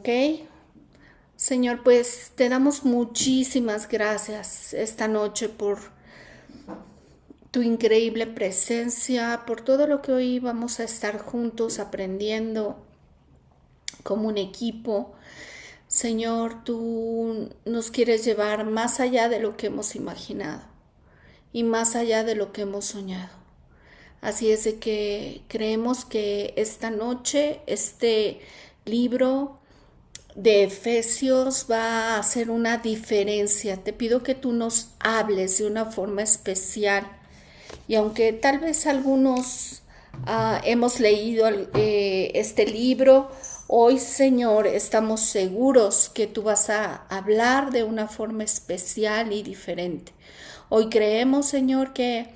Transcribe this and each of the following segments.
Ok. Señor, pues te damos muchísimas gracias esta noche por tu increíble presencia, por todo lo que hoy vamos a estar juntos aprendiendo como un equipo. Señor, tú nos quieres llevar más allá de lo que hemos imaginado y más allá de lo que hemos soñado. Así es de que creemos que esta noche este libro de Efesios va a hacer una diferencia. Te pido que tú nos hables de una forma especial. Y aunque tal vez algunos hemos leído este libro, hoy, Señor, estamos seguros que tú vas a hablar de una forma especial y diferente. Hoy creemos, Señor, que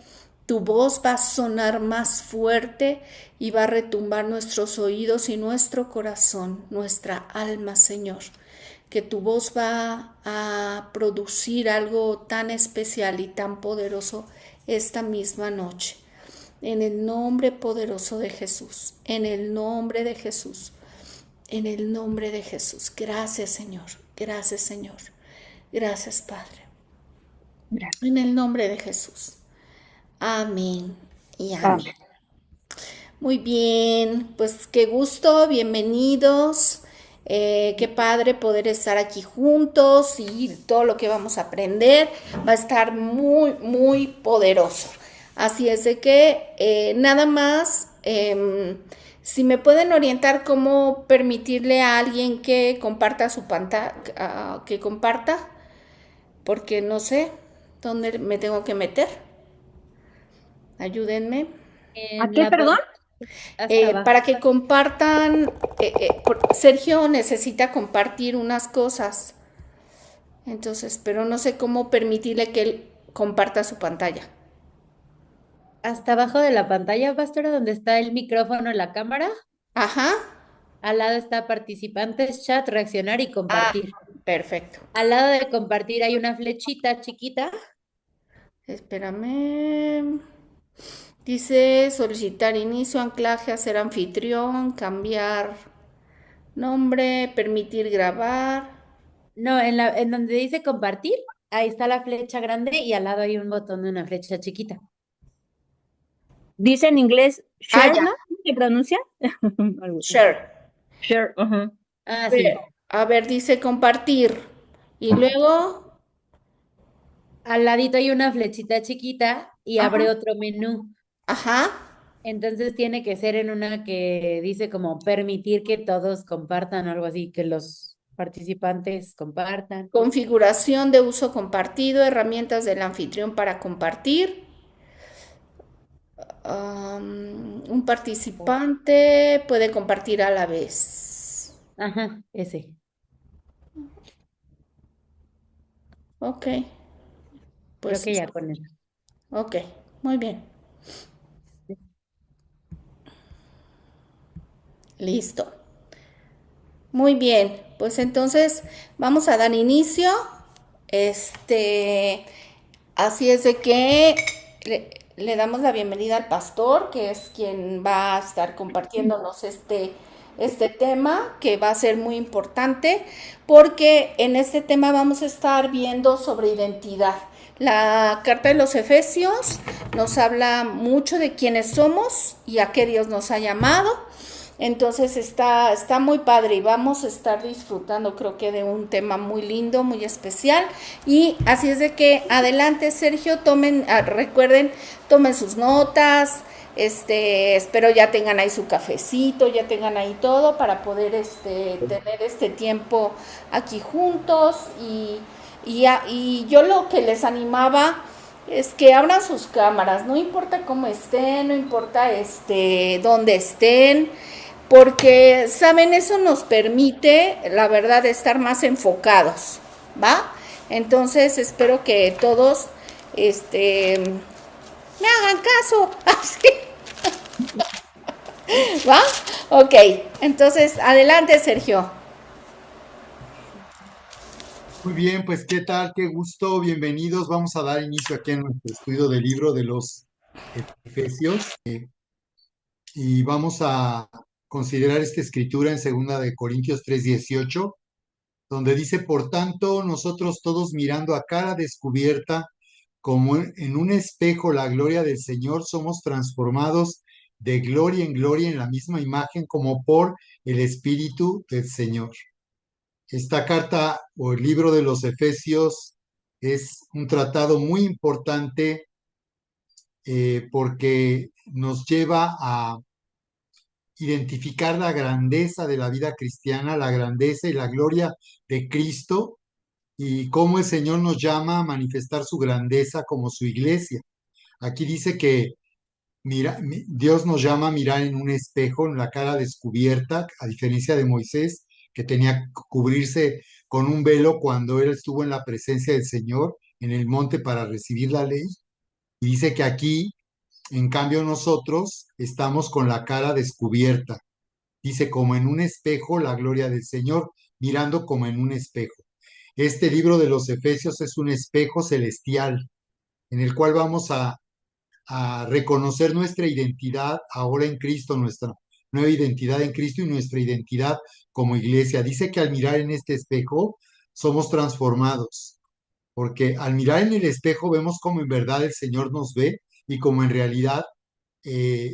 tu voz va a sonar más fuerte y va a retumbar nuestros oídos y nuestro corazón, nuestra alma, Señor. Que tu voz va a producir algo tan especial y tan poderoso esta misma noche. En el nombre poderoso de Jesús, en el nombre de Jesús, en el nombre de Jesús. Gracias, Señor. Gracias, Señor. Gracias, Padre. Gracias. En el nombre de Jesús. Amén y Ah, amén. Muy bien, pues qué gusto, bienvenidos. Qué padre poder estar aquí juntos y todo lo que vamos a aprender va a estar muy, muy poderoso. Así es de que nada más, si me pueden orientar cómo permitirle a alguien que comparta su pantalla, que comparta, porque no sé dónde me tengo que meter. Ayúdenme. ¿a En qué, la perdón? hasta Para abajo. que compartan, Sergio necesita compartir unas cosas, entonces, pero no sé cómo permitirle que él comparta su pantalla. Hasta abajo de la pantalla, pastora, donde está el micrófono y la cámara. Ajá, Al lado está participantes, chat, reaccionar y ah, compartir. perfecto. Al lado de compartir hay una flechita chiquita. Espérame. Dice solicitar inicio, anclaje, hacer anfitrión, cambiar nombre, permitir grabar. No, en donde dice compartir, ahí está la flecha grande y al lado hay un botón de una flecha chiquita. Dice en inglés Ah, share, ya, ¿no? ¿Cómo se pronuncia? Algo así. share. Share, ajá. Ah, sí. A ver, dice compartir. Y luego, Al ladito hay una flechita chiquita y abre ajá, otro menú. ajá. Entonces tiene que ser en una que dice como permitir que todos compartan o algo así, que los participantes compartan. Configuración de uso compartido, herramientas del anfitrión para compartir. Un participante puede compartir a la vez. Ajá, ese. Ok, Creo pues que ya con eso. ok, muy bien. Listo. Muy bien, pues entonces vamos a dar inicio. Este, así es de que le damos la bienvenida al pastor, que es quien va a estar compartiéndonos este tema, que va a ser muy importante, porque en este tema vamos a estar viendo sobre identidad. La carta de los Efesios nos habla mucho de quiénes somos y a qué Dios nos ha llamado. Entonces está muy padre y vamos a estar disfrutando creo que de un tema muy lindo, muy especial. Y así es de que adelante Sergio, tomen, recuerden, tomen sus notas, espero ya tengan ahí su cafecito, ya tengan ahí todo para poder tener este tiempo aquí juntos y yo lo que les animaba es que abran sus cámaras, no importa cómo estén, no importa dónde estén, porque, ¿saben? Eso nos permite, la verdad, estar más enfocados, ¿va? Entonces, espero que todos, me hagan caso, así, ¿va? Ok, entonces, adelante, Sergio. Muy bien, pues qué tal, qué gusto, bienvenidos. Vamos a dar inicio aquí a nuestro estudio del libro de los Efesios y vamos a considerar esta escritura en 2 Corintios 3:18, donde dice, por tanto, nosotros todos mirando a cara descubierta, como en un espejo la gloria del Señor, somos transformados de gloria en la misma imagen como por el Espíritu del Señor. Esta carta o el libro de los Efesios es un tratado muy importante porque nos lleva a identificar la grandeza de la vida cristiana, la grandeza y la gloria de Cristo y cómo el Señor nos llama a manifestar su grandeza como su iglesia. Aquí dice que Dios nos llama a mirar en un espejo, en la cara descubierta, a diferencia de Moisés, que tenía que cubrirse con un velo cuando él estuvo en la presencia del Señor en el monte para recibir la ley. Y dice que aquí, en cambio, nosotros estamos con la cara descubierta. Dice, como en un espejo, la gloria del Señor, mirando como en un espejo. Este libro de los Efesios es un espejo celestial en el cual vamos a reconocer nuestra identidad ahora en Cristo, nuestra nueva identidad en Cristo y nuestra identidad como iglesia. Dice que al mirar en este espejo somos transformados, porque al mirar en el espejo vemos como en verdad el Señor nos ve y como en realidad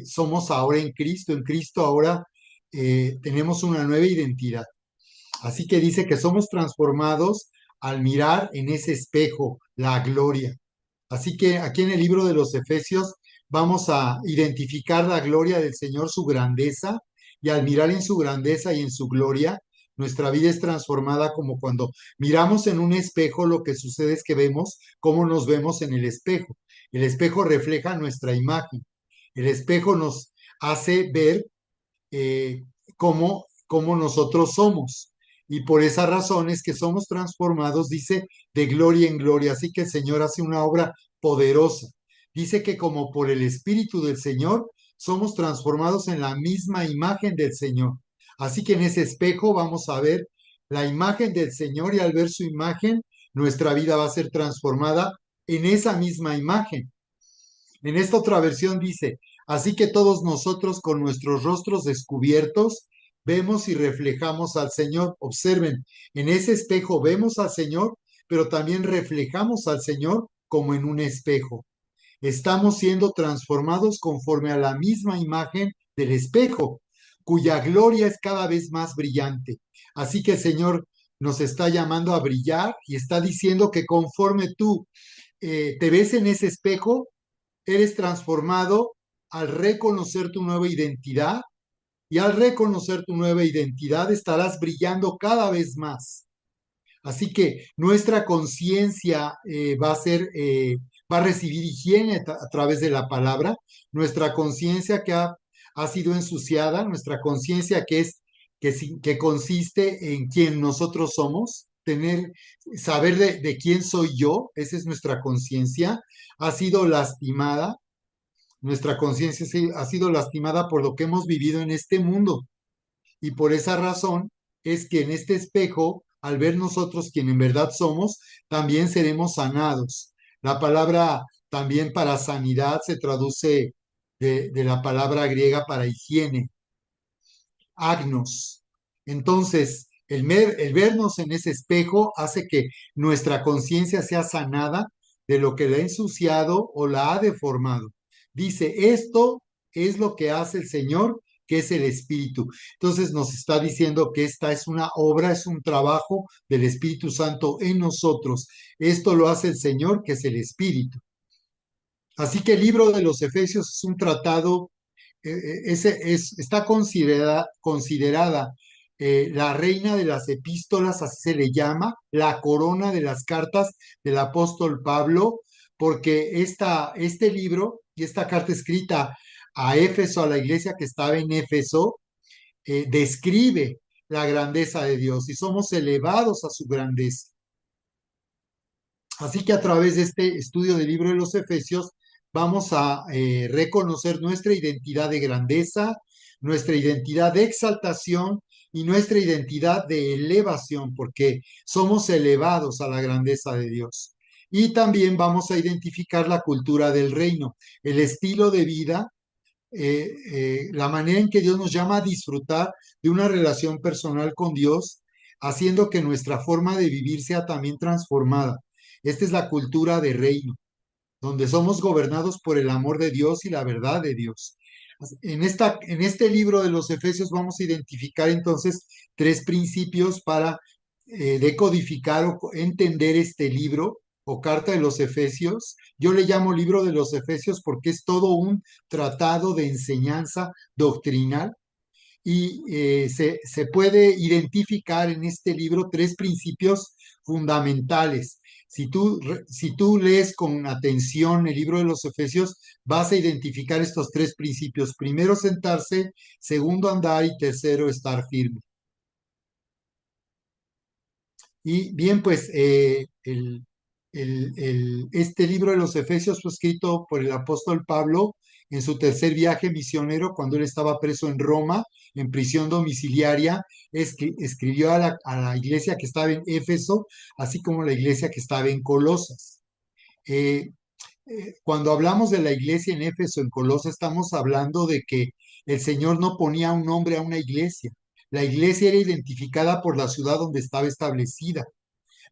somos ahora en Cristo. En Cristo ahora tenemos una nueva identidad. Así que dice que somos transformados al mirar en ese espejo la gloria. Así que aquí en el libro de los Efesios vamos a identificar la gloria del Señor, su grandeza, y al mirar en su grandeza y en su gloria, nuestra vida es transformada como cuando miramos en un espejo, lo que sucede es que vemos cómo nos vemos en el espejo. El espejo refleja nuestra imagen. El espejo nos hace ver eh, cómo nosotros somos. Y por esa razón es que somos transformados, dice, de gloria en gloria. Así que el Señor hace una obra poderosa. Dice que como por el Espíritu del Señor, somos transformados en la misma imagen del Señor. Así que en ese espejo vamos a ver la imagen del Señor y al ver su imagen, nuestra vida va a ser transformada en esa misma imagen. En esta otra versión dice, así que todos nosotros con nuestros rostros descubiertos vemos y reflejamos al Señor. Observen, en ese espejo vemos al Señor, pero también reflejamos al Señor como en un espejo. Estamos siendo transformados conforme a la misma imagen del espejo, cuya gloria es cada vez más brillante. Así que el Señor nos está llamando a brillar y está diciendo que conforme tú te ves en ese espejo, eres transformado al reconocer tu nueva identidad y al reconocer tu nueva identidad estarás brillando cada vez más. Así que nuestra conciencia va a recibir higiene a través de la palabra, nuestra conciencia que ha sido ensuciada, nuestra conciencia que consiste en quién nosotros somos, saber de quién soy yo, esa es nuestra conciencia, ha sido lastimada. Nuestra conciencia ha sido lastimada por lo que hemos vivido en este mundo. Y por esa razón es que en este espejo, al ver nosotros quien en verdad somos, también seremos sanados. La palabra también para sanidad se traduce de la palabra griega para higiene, agnos. Entonces, el vernos en ese espejo hace que nuestra conciencia sea sanada de lo que la ha ensuciado o la ha deformado. Dice, esto es lo que hace el Señor, que es el Espíritu. Entonces nos está diciendo que esta es una obra, es un trabajo del Espíritu Santo en nosotros. Esto lo hace el Señor, que es el Espíritu. Así que el libro de los Efesios es un tratado, está considerada la reina de las epístolas, así se le llama, la corona de las cartas del apóstol Pablo, porque este libro y esta carta escrita a Éfeso, a la iglesia que estaba en Éfeso, describe la grandeza de Dios y somos elevados a su grandeza. Así que a través de este estudio del libro de los Efesios vamos a reconocer nuestra identidad de grandeza, nuestra identidad de exaltación y nuestra identidad de elevación, porque somos elevados a la grandeza de Dios. Y también vamos a identificar la cultura del reino, el estilo de vida la manera en que Dios nos llama a disfrutar de una relación personal con Dios, haciendo que nuestra forma de vivir sea también transformada. Esta es la cultura de reino, donde somos gobernados por el amor de Dios y la verdad de Dios. En este libro de los Efesios vamos a identificar entonces tres principios para decodificar o entender este libro o carta de los Efesios. Yo le llamo libro de los Efesios porque es todo un tratado de enseñanza doctrinal y se puede identificar en este libro tres principios fundamentales. Si tú lees con atención el libro de los Efesios, vas a identificar estos tres principios. Primero, sentarse; segundo, andar; y tercero, estar firme. Y bien, pues este libro de los Efesios fue escrito por el apóstol Pablo en su tercer viaje misionero, cuando él estaba preso en Roma, en prisión domiciliaria. Escribió a la iglesia que estaba en Éfeso, así como la iglesia que estaba en Colosas. Eh, Cuando hablamos de la iglesia en Éfeso, en Colosas, estamos hablando de que el Señor no ponía un nombre a una iglesia. La iglesia era identificada por la ciudad donde estaba establecida,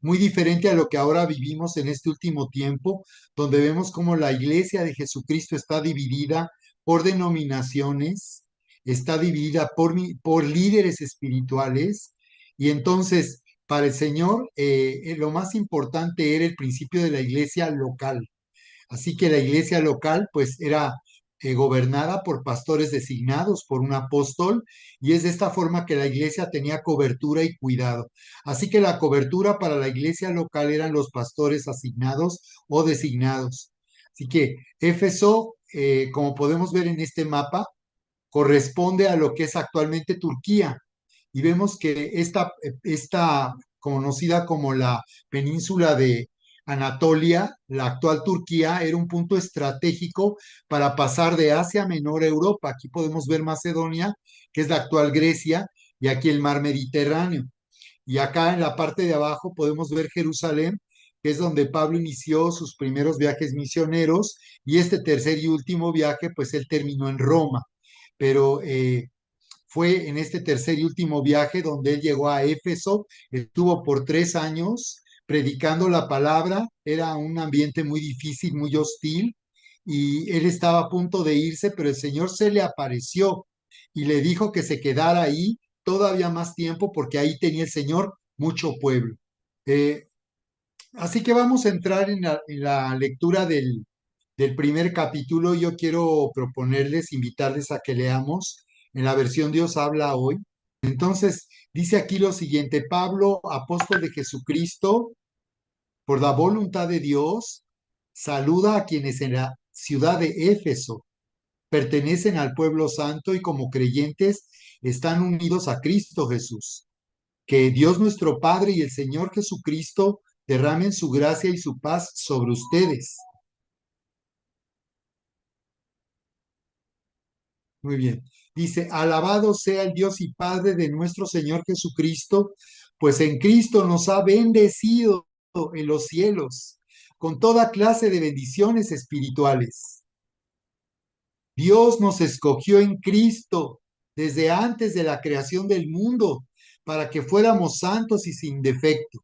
muy diferente a lo que ahora vivimos en este último tiempo, donde vemos cómo la iglesia de Jesucristo está dividida por denominaciones, está dividida por líderes espirituales, y entonces para el Señor lo más importante era el principio de la iglesia local. Así que la iglesia local pues era gobernada por pastores designados por un apóstol, y es de esta forma que la iglesia tenía cobertura y cuidado. Así que la cobertura para la iglesia local eran los pastores asignados o designados. Así que Éfeso, como podemos ver en este mapa, corresponde a lo que es actualmente Turquía. Y vemos que esta conocida como la península de Anatolia, la actual Turquía, era un punto estratégico para pasar de Asia Menor a Europa. Aquí podemos ver Macedonia, que es la actual Grecia, y aquí el mar Mediterráneo. Y acá en la parte de abajo podemos ver Jerusalén, que es donde Pablo inició sus primeros viajes misioneros, y este tercer y último viaje, pues él terminó en Roma. Pero fue en este tercer y último viaje donde él llegó a Éfeso, estuvo por 3 años predicando la palabra. Era un ambiente muy difícil, muy hostil, y él estaba a punto de irse, pero el Señor se le apareció y le dijo que se quedara ahí todavía más tiempo, porque ahí tenía el Señor mucho pueblo. Eh, Así que vamos a entrar en la lectura del primer capítulo. Yo quiero proponerles, invitarles a que leamos en la versión Dios habla hoy. Entonces, dice aquí lo siguiente: Pablo, apóstol de Jesucristo, por la voluntad de Dios, saluda a quienes en la ciudad de Éfeso pertenecen al pueblo santo y como creyentes están unidos a Cristo Jesús. Que Dios nuestro Padre y el Señor Jesucristo derramen su gracia y su paz sobre ustedes. Muy bien. Dice: alabado sea el Dios y Padre de nuestro Señor Jesucristo, pues en Cristo nos ha bendecido en los cielos con toda clase de bendiciones espirituales. Dios nos escogió en Cristo desde antes de la creación del mundo para que fuéramos santos y sin defecto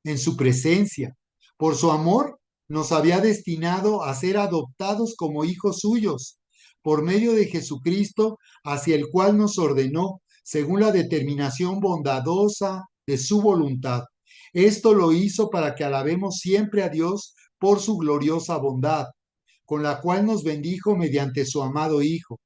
en su presencia. Por su amor nos había destinado a ser adoptados como hijos suyos por medio de Jesucristo, hacia el cual nos ordenó, según la determinación bondadosa de su voluntad. Esto lo hizo para que alabemos siempre a Dios por su gloriosa bondad, con la cual nos bendijo mediante su amado Hijo.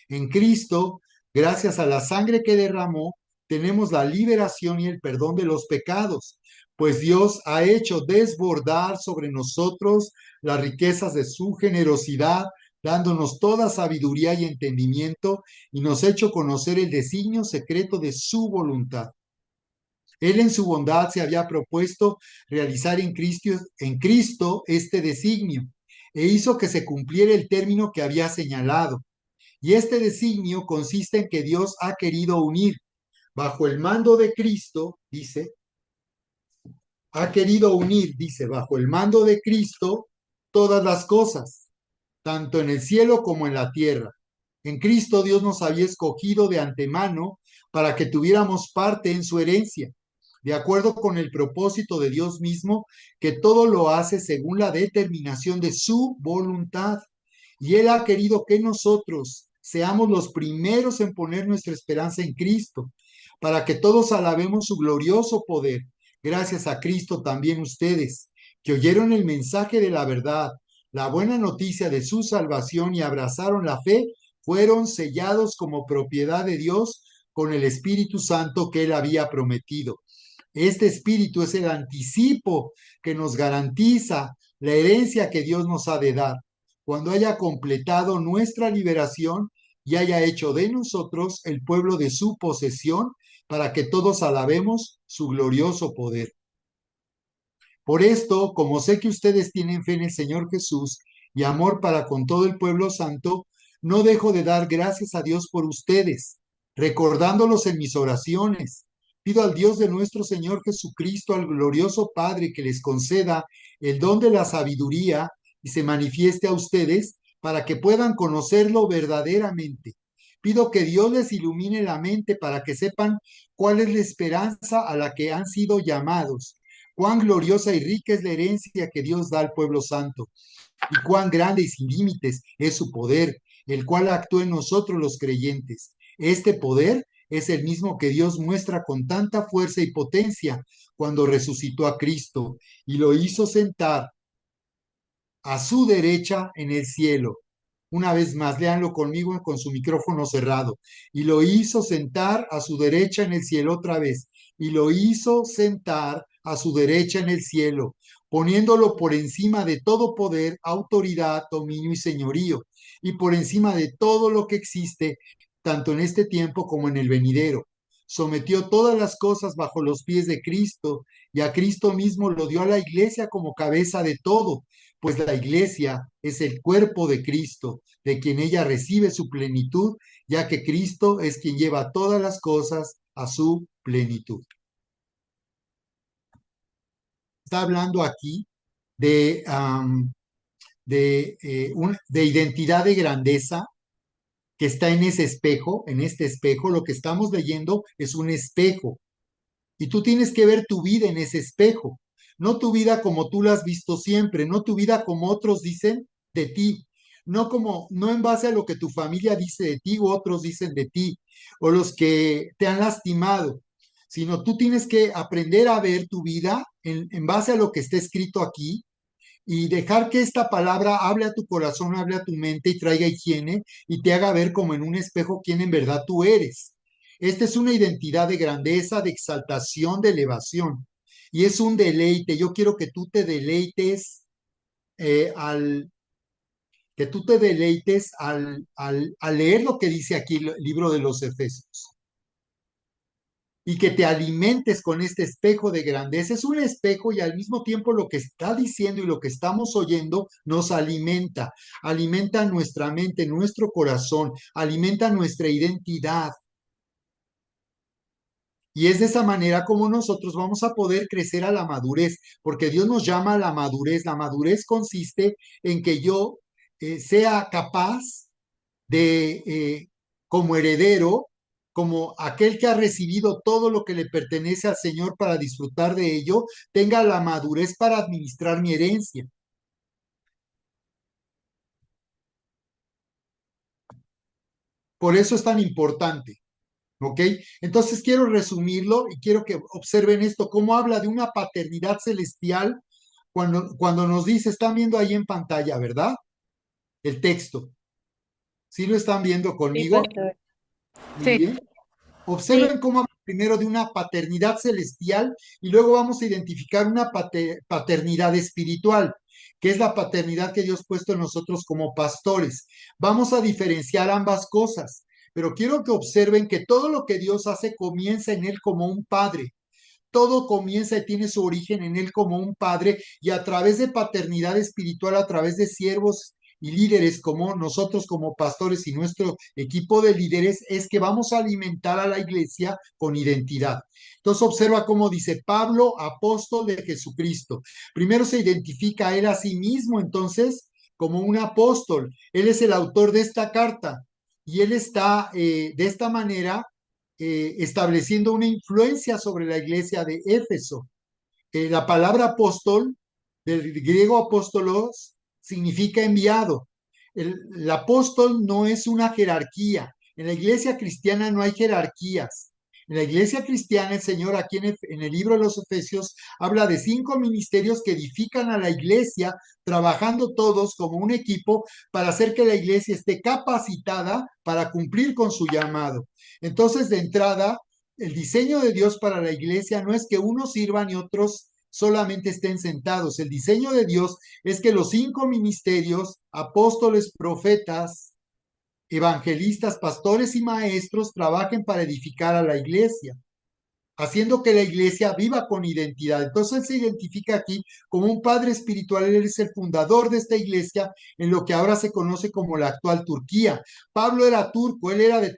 En Cristo, gracias a la sangre que derramó, tenemos la liberación y el perdón de los pecados, pues Dios ha hecho desbordar sobre nosotros las riquezas de su generosidad, dándonos toda sabiduría y entendimiento, y nos ha hecho conocer el designio secreto de su voluntad. Él en su bondad se había propuesto realizar en Cristo este designio, e hizo que se cumpliera el término que había señalado. Y este designio consiste en que Dios ha querido unir bajo el mando de Cristo, bajo el mando de Cristo, todas las cosas, tanto en el cielo como en la tierra. En Cristo Dios nos había escogido de antemano para que tuviéramos parte en su herencia, de acuerdo con el propósito de Dios mismo, que todo lo hace según la determinación de su voluntad. Y Él ha querido que nosotros seamos los primeros en poner nuestra esperanza en Cristo, para que todos alabemos su glorioso poder. Gracias a Cristo también ustedes, que oyeron el mensaje de la verdad, la buena noticia de su salvación y abrazaron la fe, fueron sellados como propiedad de Dios con el Espíritu Santo que Él había prometido. Este Espíritu es el anticipo que nos garantiza la herencia que Dios nos ha de dar, cuando haya completado nuestra liberación y haya hecho de nosotros el pueblo de su posesión, para que todos alabemos su glorioso poder. Por esto, como sé que ustedes tienen fe en el Señor Jesús y amor para con todo el pueblo santo, no dejo de dar gracias a Dios por ustedes, recordándolos en mis oraciones. Pido al Dios de nuestro Señor Jesucristo, al glorioso Padre, que les conceda el don de la sabiduría y se manifieste a ustedes para que puedan conocerlo verdaderamente. Pido que Dios les ilumine la mente para que sepan cuál es la esperanza a la que han sido llamados, cuán gloriosa y rica es la herencia que Dios da al pueblo santo, y cuán grande y sin límites es su poder, el cual actúa en nosotros los creyentes. Este poder es el mismo que Dios muestra con tanta fuerza y potencia cuando resucitó a Cristo y lo hizo sentar a su derecha en el cielo. Una vez más, léanlo conmigo con su micrófono cerrado. Y lo hizo sentar a su derecha en el cielo otra vez. Y lo hizo sentar a su derecha en el cielo, poniéndolo por encima de todo poder, autoridad, dominio y señorío, y por encima de todo lo que existe, tanto en este tiempo como en el venidero. Sometió todas las cosas bajo los pies de Cristo, y a Cristo mismo lo dio a la iglesia como cabeza de todo, pues la iglesia es el cuerpo de Cristo, de quien ella recibe su plenitud, ya que Cristo es quien lleva todas las cosas a su plenitud. Está hablando aquí de, de identidad de grandeza que está en ese espejo, en este espejo. Lo que estamos leyendo es un espejo. Y tú tienes que ver tu vida en ese espejo, no tu vida como tú la has visto siempre, no tu vida como otros dicen de ti, no en base a lo que tu familia dice de ti o otros dicen de ti, o los que te han lastimado, sino tú tienes que aprender a ver tu vida en base a lo que está escrito aquí y dejar que esta palabra hable a tu corazón, hable a tu mente y traiga higiene y te haga ver como en un espejo quién en verdad tú eres. Esta es una identidad de grandeza, de exaltación, de elevación. Y es un deleite. Yo quiero que tú te deleites al leer lo que dice aquí el libro de los Efesios. Y que te alimentes con este espejo de grandeza. Es un espejo y al mismo tiempo lo que está diciendo y lo que estamos oyendo nos alimenta. Alimenta nuestra mente, nuestro corazón, alimenta nuestra identidad. Y es de esa manera como nosotros vamos a poder crecer a la madurez, porque Dios nos llama a la madurez. La madurez consiste en que yo sea capaz de, como heredero, como aquel que ha recibido todo lo que le pertenece al Señor para disfrutar de ello, tenga la madurez para administrar mi herencia. Por eso es tan importante. ¿Ok? Entonces quiero resumirlo y quiero que observen esto, cómo habla de una paternidad celestial cuando nos dice, están viendo ahí en pantalla, ¿verdad? El texto. ¿Sí lo están viendo Sí, conmigo? pastor. Muy Sí. bien. Observen cómo habla primero de una paternidad celestial y luego vamos a identificar una paternidad espiritual, que es la paternidad que Dios ha puesto en nosotros como pastores. Vamos a diferenciar ambas cosas, pero quiero que observen que todo lo que Dios hace comienza en Él como un padre. Todo comienza y tiene su origen en Él como un padre y a través de paternidad espiritual, a través de siervos y líderes como nosotros como pastores y nuestro equipo de líderes, es que vamos a alimentar a la iglesia con identidad. Entonces observa cómo dice Pablo, apóstol de Jesucristo. Primero se identifica a él a sí mismo entonces como un apóstol. Él es el autor de esta carta. y él está de esta manera estableciendo una influencia sobre la iglesia de Éfeso. La palabra apóstol, del griego apóstolos, significa enviado. El apóstol no es una jerarquía. En la iglesia cristiana no hay jerarquías. En la iglesia cristiana, el Señor aquí en el libro de los Efesios habla de 5 ministerios que edifican a la iglesia, trabajando todos como un equipo para hacer que la iglesia esté capacitada para cumplir con su llamado. Entonces, de entrada, el diseño de Dios para la iglesia no es que unos sirvan y otros solamente estén sentados. El diseño de Dios es que los 5 ministerios, apóstoles, profetas, evangelistas, pastores y maestros, trabajen para edificar a la iglesia, haciendo que la iglesia viva con identidad. Entonces él se identifica aquí como un padre espiritual. Él es el fundador de esta iglesia en lo que ahora se conoce como la actual Turquía. Pablo era turco, él era de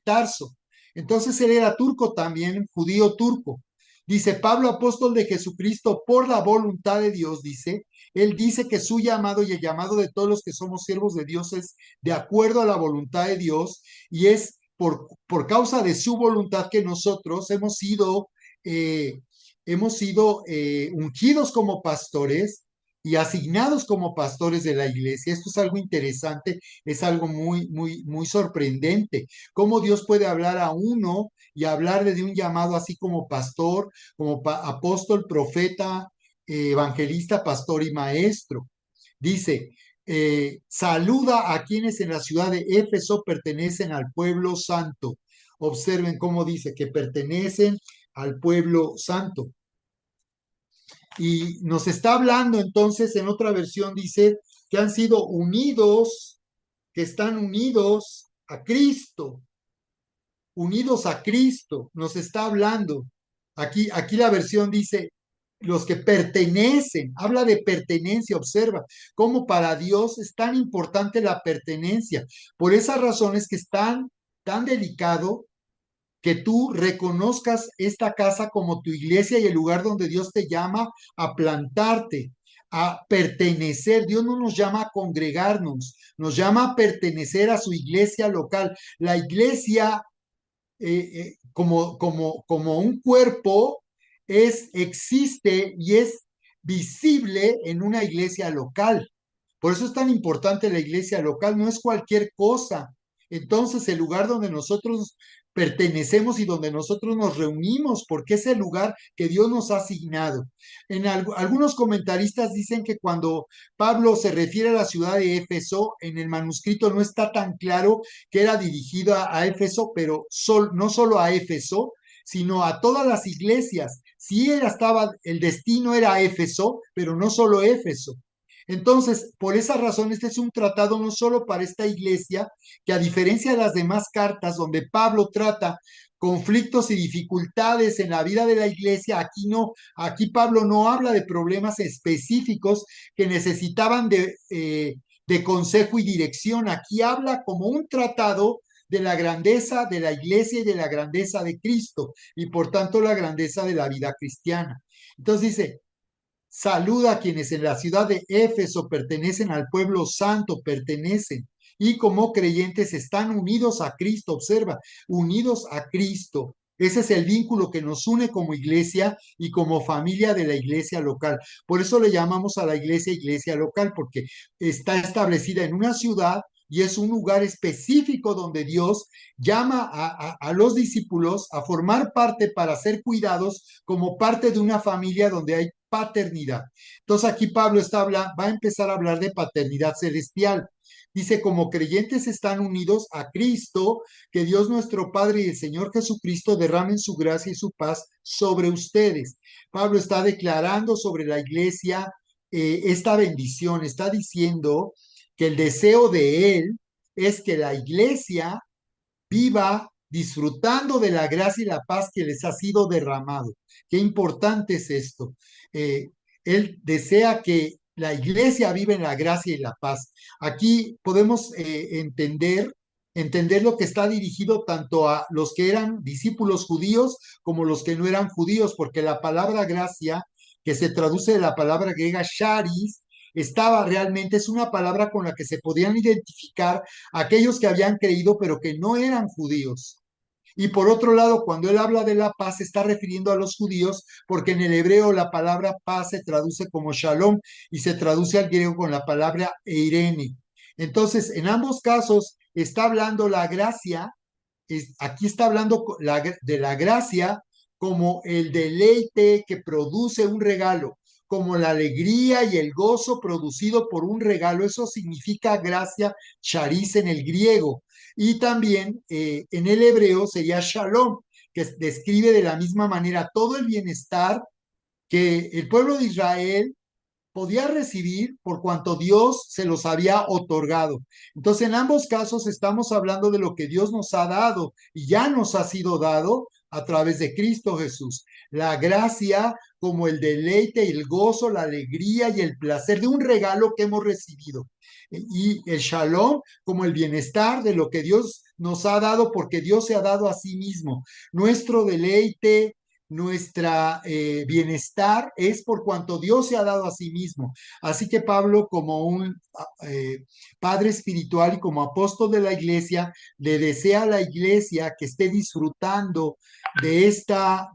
Tarso. Entonces él era turco también, judío turco. Dice Pablo, apóstol de Jesucristo, por la voluntad de Dios, dice. Él dice que su llamado y el llamado de todos los que somos siervos de Dios es de acuerdo a la voluntad de Dios y es por causa de su voluntad que nosotros hemos sido ungidos como pastores y asignados como pastores de la iglesia. Esto es algo interesante, es algo muy, muy, muy sorprendente. Cómo Dios puede hablar a uno y hablarle de un llamado así como pastor, como apóstol, profeta, evangelista, pastor y maestro. Dice, saluda a quienes en la ciudad de Éfeso pertenecen al pueblo santo. Observen cómo dice que pertenecen al pueblo santo. Y nos está hablando entonces, en otra versión dice que han sido unidos, que están unidos a Cristo, nos está hablando. Aquí la versión dice los que pertenecen, habla de pertenencia, observa cómo para Dios es tan importante la pertenencia. Por esas razones que es tan delicado que tú reconozcas esta casa como tu iglesia y el lugar donde Dios te llama a plantarte, a pertenecer. Dios no nos llama a congregarnos, nos llama a pertenecer a su iglesia local. La iglesia como un cuerpo existe y es visible en una iglesia local. Por eso es tan importante la iglesia local, no es cualquier cosa. Entonces, el lugar donde nosotros pertenecemos y donde nosotros nos reunimos, porque es el lugar que Dios nos ha asignado. Algunos comentaristas dicen que cuando Pablo se refiere a la ciudad de Éfeso, en el manuscrito no está tan claro que era dirigida a Éfeso, pero no solo a Éfeso, sino a todas las iglesias. Sí el destino era Éfeso, pero no solo Éfeso. Entonces, por esa razón, este es un tratado no solo para esta iglesia, que a diferencia de las demás cartas donde Pablo trata conflictos y dificultades en la vida de la iglesia, aquí Pablo no habla de problemas específicos que necesitaban de consejo y dirección. Aquí habla como un tratado de la grandeza de la iglesia y de la grandeza de Cristo, y por tanto la grandeza de la vida cristiana. Entonces dice, saluda a quienes en la ciudad de Éfeso pertenecen al pueblo santo, y como creyentes están unidos a Cristo. Observa, unidos a Cristo. Ese es el vínculo que nos une como iglesia y como familia de la iglesia local. Por eso le llamamos a la iglesia local, porque está establecida en una ciudad y es un lugar específico donde Dios llama a los discípulos a formar parte para ser cuidados como parte de una familia donde hay paternidad. Entonces aquí Pablo va a empezar a hablar de paternidad celestial. Dice, como creyentes están unidos a Cristo, que Dios nuestro Padre y el Señor Jesucristo derramen su gracia y su paz sobre ustedes. Pablo está declarando sobre la iglesia esta bendición, está diciendo que el deseo de él es que la iglesia viva disfrutando de la gracia y la paz que les ha sido derramado. Qué importante es esto. Él desea que la iglesia viva en la gracia y la paz. Aquí podemos entender lo que está dirigido tanto a los que eran discípulos judíos como los que no eran judíos, porque la palabra gracia, que se traduce de la palabra griega charis, estaba realmente, es una palabra con la que se podían identificar aquellos que habían creído pero que no eran judíos. Y por otro lado, cuando él habla de la paz, se está refiriendo a los judíos, porque en el hebreo la palabra paz se traduce como shalom y se traduce al griego con la palabra eirene. Entonces, en ambos casos está hablando la gracia, aquí está hablando de la gracia como el deleite que produce un regalo, como la alegría y el gozo producido por un regalo. Eso significa gracia, charis en el griego. Y también en el hebreo sería shalom, que describe de la misma manera todo el bienestar que el pueblo de Israel podía recibir por cuanto Dios se los había otorgado. Entonces, en ambos casos estamos hablando de lo que Dios nos ha dado y ya nos ha sido dado a través de Cristo Jesús. La gracia como el deleite, el gozo, la alegría y el placer de un regalo que hemos recibido. Y el shalom como el bienestar de lo que Dios nos ha dado porque Dios se ha dado a sí mismo. Nuestro deleite, nuestra bienestar es por cuanto Dios se ha dado a sí mismo. Así que Pablo, como un padre espiritual y como apóstol de la iglesia, le desea a la iglesia que esté disfrutando de esta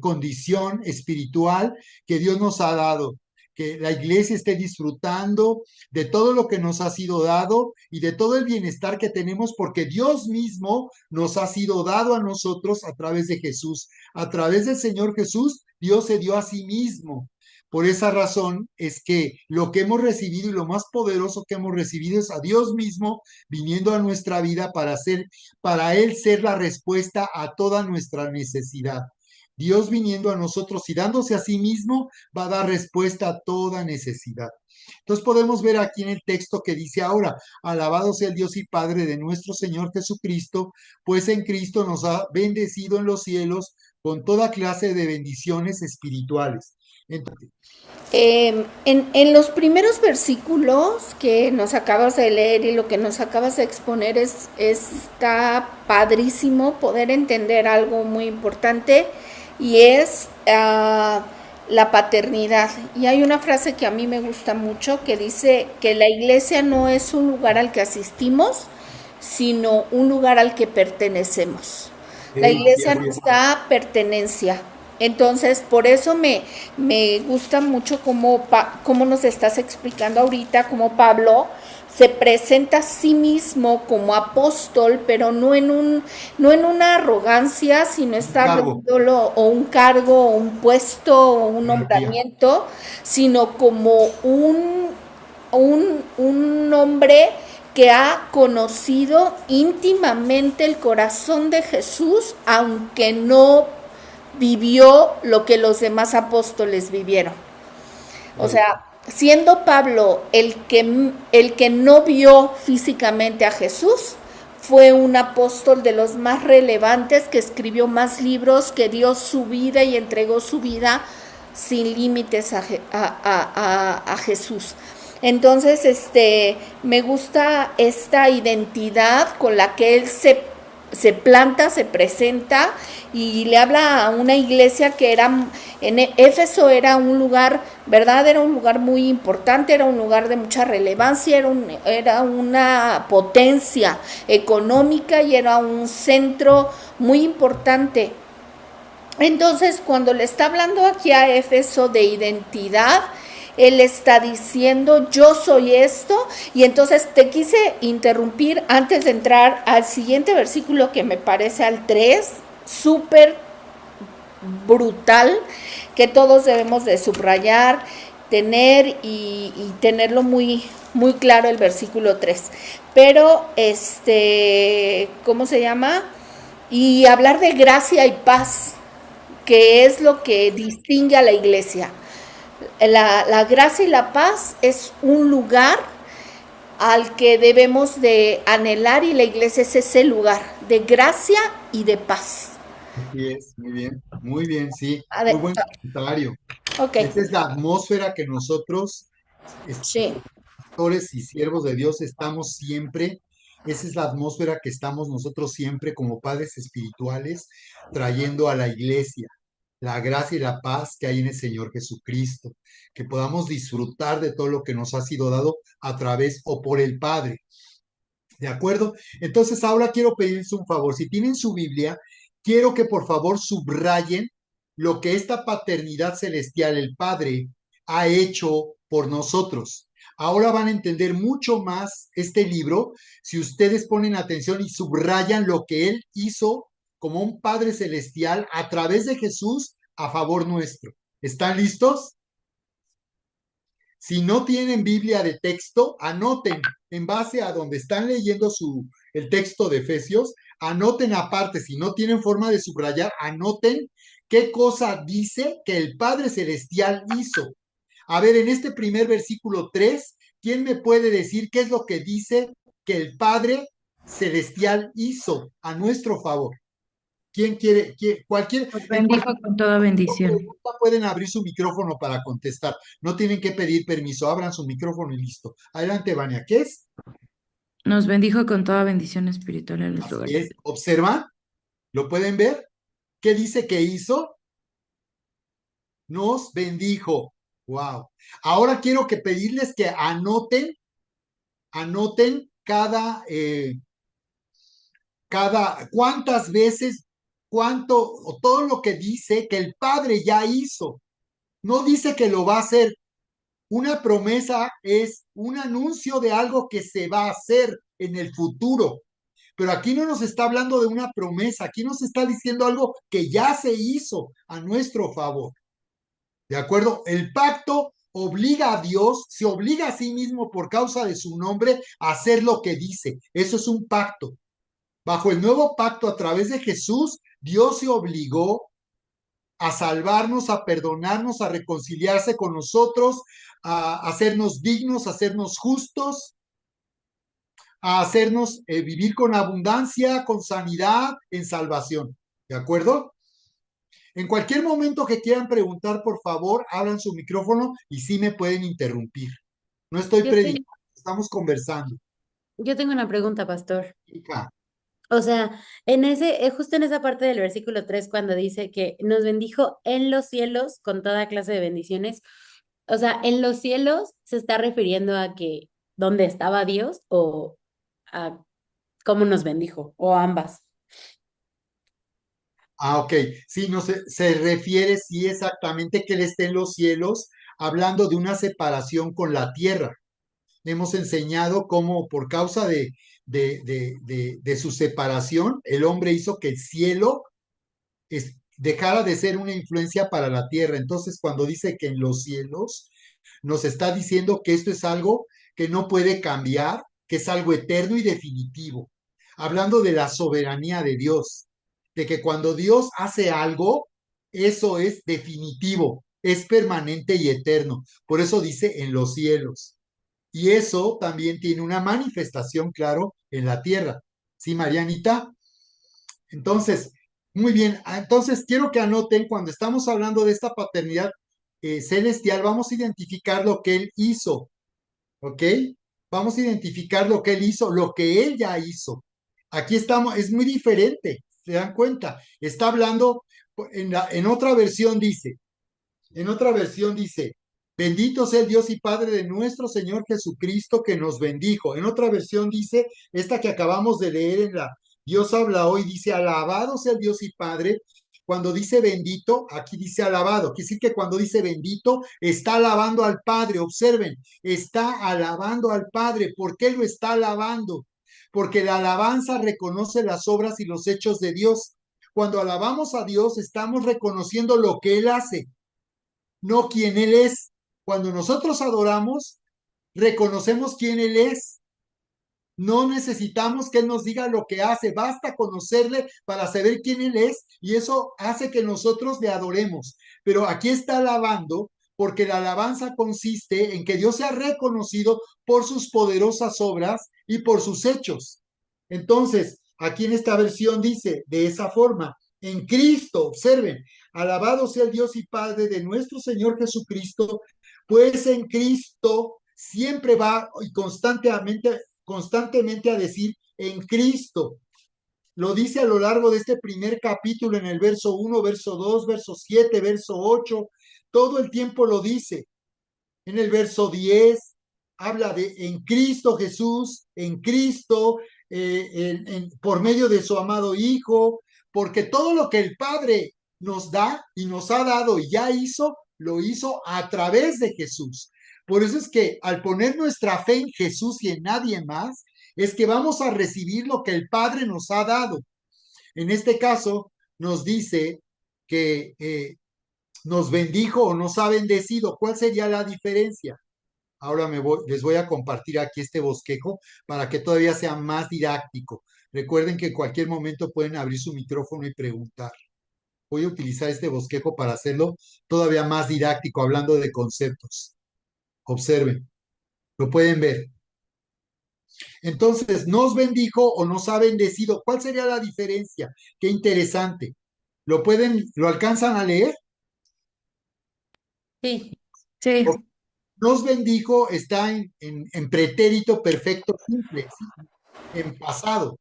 condición espiritual que Dios nos ha dado, que la iglesia esté disfrutando de todo lo que nos ha sido dado y de todo el bienestar que tenemos porque Dios mismo nos ha sido dado a nosotros a través de Jesús. A través del Señor Jesús, Dios se dio a sí mismo. Por esa razón es que lo que hemos recibido y lo más poderoso que hemos recibido es a Dios mismo viniendo a nuestra vida para Él ser la respuesta a toda nuestra necesidad. Dios viniendo a nosotros y dándose a sí mismo va a dar respuesta a toda necesidad. Entonces podemos ver aquí en el texto que dice ahora, alabado sea el Dios y Padre de nuestro Señor Jesucristo, pues en Cristo nos ha bendecido en los cielos con toda clase de bendiciones espirituales. Entonces, en los primeros versículos que nos acabas de leer y lo que nos acabas de exponer está padrísimo poder entender algo muy importante y es la paternidad. Y hay una frase que a mí me gusta mucho que dice que la iglesia no es un lugar al que asistimos, sino un lugar al que pertenecemos. La iglesia nos da pertenencia. Entonces, por eso me gusta mucho cómo nos estás explicando ahorita, cómo Pablo se presenta a sí mismo como apóstol, pero no en una arrogancia, sino está hablándolo, o un cargo, o un puesto, o un nombramiento, sino como un hombre que ha conocido íntimamente el corazón de Jesús, aunque no vivió lo que los demás apóstoles vivieron. O sea, siendo Pablo el que no vio físicamente a Jesús, fue un apóstol de los más relevantes, que escribió más libros, que dio su vida y entregó su vida sin límites a Jesús. Entonces, me gusta esta identidad con la que él se planta, se presenta y le habla a una iglesia que en Éfeso era un lugar, ¿verdad? Era un lugar muy importante, era un lugar de mucha relevancia, era una potencia económica y era un centro muy importante. Entonces, cuando le está hablando aquí a Éfeso de identidad, él está diciendo, yo soy esto. Y entonces te quise interrumpir antes de entrar al siguiente versículo, que me parece al 3, súper brutal, que todos debemos de subrayar, tener y tenerlo muy, muy claro, el versículo 3. Pero, ¿cómo se llama? Y hablar de gracia y paz, que es lo que distingue a la iglesia. La gracia y la paz es un lugar al que debemos de anhelar, y la iglesia es ese lugar de gracia y de paz. Así es, muy bien, sí, muy buen comentario. Okay. Esta es la atmósfera que nosotros, pastores y siervos de Dios, estamos siempre. Esa es la atmósfera que estamos nosotros siempre como padres espirituales trayendo a la iglesia. la gracia y la paz que hay en el Señor Jesucristo, que podamos disfrutar de todo lo que nos ha sido dado a través o por el Padre. ¿De acuerdo? Entonces ahora quiero pedirles un favor. Si tienen su Biblia, quiero que por favor subrayen lo que esta paternidad celestial, el Padre, ha hecho por nosotros. Ahora van a entender mucho más este libro si ustedes ponen atención y subrayan lo que Él hizo como un Padre celestial a través de Jesús a favor nuestro. ¿Están listos? Si no tienen Biblia de texto, anoten en base a donde están leyendo el texto de Efesios, anoten aparte, si no tienen forma de subrayar, anoten qué cosa dice que el Padre Celestial hizo. A ver, en este primer versículo 3, ¿quién me puede decir qué es lo que dice que el Padre Celestial hizo a nuestro favor? ¿Quién quiere? Cualquier, Nos bendijo con toda bendición. pueden abrir su micrófono para contestar. No tienen que pedir permiso. Abran su micrófono y listo. Adelante, Vania. ¿Qué es? Nos bendijo con toda bendición espiritual en los lugares. ¿Observan? ¿Lo pueden ver? ¿Qué dice que hizo? Nos bendijo. Wow. Ahora quiero que pedirles que anoten cuántas veces, cuánto, o todo lo que dice que el Padre ya hizo. No dice que lo va a hacer. Una promesa es un anuncio de algo que se va a hacer en el futuro. Pero aquí no nos está hablando de una promesa, aquí nos está diciendo algo que ya se hizo a nuestro favor. ¿De acuerdo? El pacto obliga a Dios, se obliga a sí mismo por causa de su nombre a hacer lo que dice. Eso es un pacto. Bajo el nuevo pacto, a través de Jesús, Dios se obligó a salvarnos, a perdonarnos, a reconciliarse con nosotros, a hacernos dignos, a hacernos justos, a hacernos vivir con abundancia, con sanidad, en salvación. ¿De acuerdo? En cualquier momento que quieran preguntar, por favor, abran su micrófono y sí me pueden interrumpir. No estoy predicando, estamos conversando. Yo tengo una pregunta, pastor. Hija. O sea, justo en esa parte del versículo 3 cuando dice que nos bendijo en los cielos con toda clase de bendiciones, o sea, en los cielos se está refiriendo a que dónde estaba Dios o a cómo nos bendijo, o ambas. Ok. Sí, no se refiere, sí, exactamente que Él esté en los cielos, hablando de una separación con la tierra. Hemos enseñado cómo por causa de su separación, el hombre hizo que el cielo dejara de ser una influencia para la tierra. Entonces, cuando dice que en los cielos, nos está diciendo que esto es algo que no puede cambiar, que es algo eterno y definitivo. Hablando de la soberanía de Dios, de que cuando Dios hace algo, eso es definitivo, es permanente y eterno. Por eso dice en los cielos. Y eso también tiene una manifestación, claro, en la tierra. ¿Sí, Marianita? Entonces, muy bien. Entonces, quiero que anoten, cuando estamos hablando de esta paternidad celestial, vamos a identificar lo que Él hizo, ¿ok? Vamos a identificar lo que Él hizo, lo que Él ya hizo. Aquí estamos, es muy diferente, ¿se dan cuenta? Está hablando, en otra versión dice, bendito sea el Dios y Padre de nuestro Señor Jesucristo que nos bendijo. En otra versión dice, esta que acabamos de leer en la Dios habla hoy, dice, alabado sea el Dios y Padre. Cuando dice bendito, aquí dice alabado. Quiere decir que cuando dice bendito, está alabando al Padre. Observen, está alabando al Padre. ¿Por qué lo está alabando? Porque la alabanza reconoce las obras y los hechos de Dios. Cuando alabamos a Dios, estamos reconociendo lo que Él hace, no quién Él es. Cuando nosotros adoramos, reconocemos quién Él es. No necesitamos que Él nos diga lo que hace, basta conocerle para saber quién Él es y eso hace que nosotros le adoremos. Pero aquí está alabando porque la alabanza consiste en que Dios sea reconocido por sus poderosas obras y por sus hechos. Entonces, aquí en esta versión dice de esa forma, en Cristo, observen, alabado sea el Dios y Padre de nuestro Señor Jesucristo, pues en Cristo siempre va y constantemente a decir en Cristo. Lo dice a lo largo de este primer capítulo en el verso 1, verso 2, verso 7, verso 8. Todo el tiempo lo dice. En el verso 10 habla de en Cristo Jesús, en Cristo, por medio de su amado Hijo, porque todo lo que el Padre nos da y nos ha dado y ya hizo, lo hizo a través de Jesús. Por eso es que al poner nuestra fe en Jesús y en nadie más, es que vamos a recibir lo que el Padre nos ha dado. En este caso, nos dice que nos bendijo o nos ha bendecido. ¿Cuál sería la diferencia? Ahora les voy a compartir aquí este bosquejo para que todavía sea más didáctico. Recuerden que en cualquier momento pueden abrir su micrófono y preguntar. Voy a utilizar este bosquejo para hacerlo todavía más didáctico, hablando de conceptos. Observen, lo pueden ver. Entonces, nos bendijo o nos ha bendecido. ¿Cuál sería la diferencia? Qué interesante. ¿Lo alcanzan a leer? Sí. Sí. Nos bendijo está en pretérito perfecto simple, ¿sí? En pasado,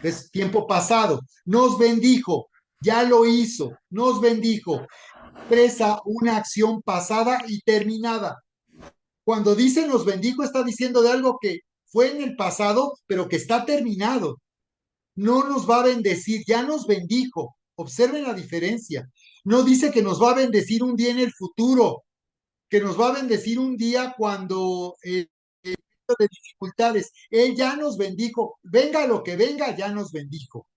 es tiempo pasado. Nos bendijo, ya lo hizo, nos bendijo. Expresa una acción pasada y terminada. Cuando dice nos bendijo, está diciendo de algo que fue en el pasado, pero que está terminado. No nos va a bendecir, ya nos bendijo. Observen la diferencia. No dice que nos va a bendecir un día en el futuro, que nos va a bendecir un día cuando de dificultades. Él ya nos bendijo, venga lo que venga, ya nos bendijo.